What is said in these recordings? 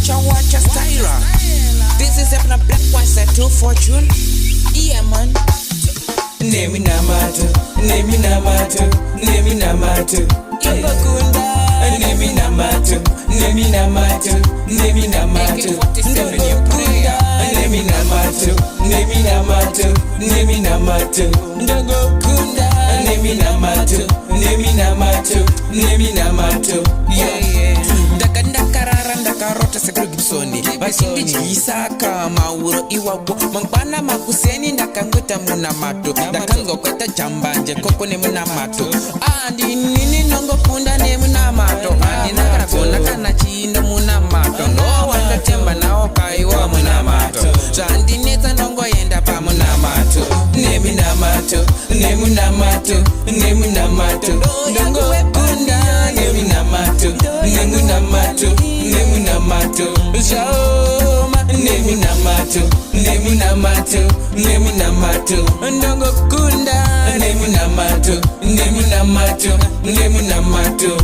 watch a styler. This is a black one set to fortune. Yeah, man. Nemunamato, Nemunamato, Nemunamato. Ndokunda Nemunamato, Nemunamato, Nemunamato. Ndokunda Nemunamato, Nemunamato, Nemunamato. Ndokunda Nemunamato, Nemunamato, Nemunamato. yeah. Ndakarara ndakarota sekrugibsoni vachindidyisa mauro iwapo mangwana makuseni ndakangoita munamato ndakangokweta jambanje koko nemunamato andinini nongokunda nemunamato andinakanagona kana chiindo munamato ndowandotemba nawo kaiwa munamato zvandinetsa ndongoenda pamunamato Nemunamato, Nemunamato, Nemunamato. ndongokunda Nemunamato, Nemunamato, Nemunamato. zvaoma Nemunamato, Nemunamato, Nemunamato. ndongokunda Nemunamato, Nemunamato, Nemunamato.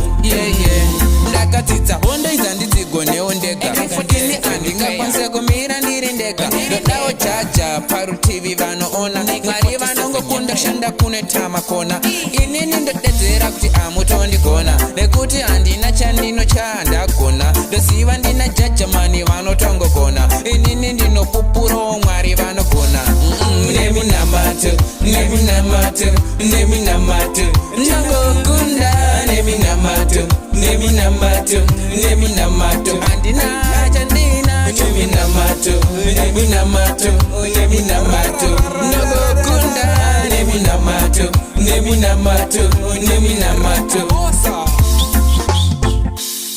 ndakadzidza hondo idza ndidzigonewo ndega ini handingakwanise kumira ndiri ndega ndodawo jaja parutivi vanoona mwari vanongokunda shanda kuneta makona inini ndodedzera kuti amutondigona nekuti handina chandino chandagona ndoziva ndina jajamani vanotongogona inini ndinopupurawo mwari vanogona Nemunamato, Nemunamato, Nemunamato. ndongokunda Nemunamato, Nemunamato, Nemunamato. handina chandinacho Nemunamato, Nemunamato, Nemunamato. ndongokunda Nemunamato, Nemunamato, Nemunamato.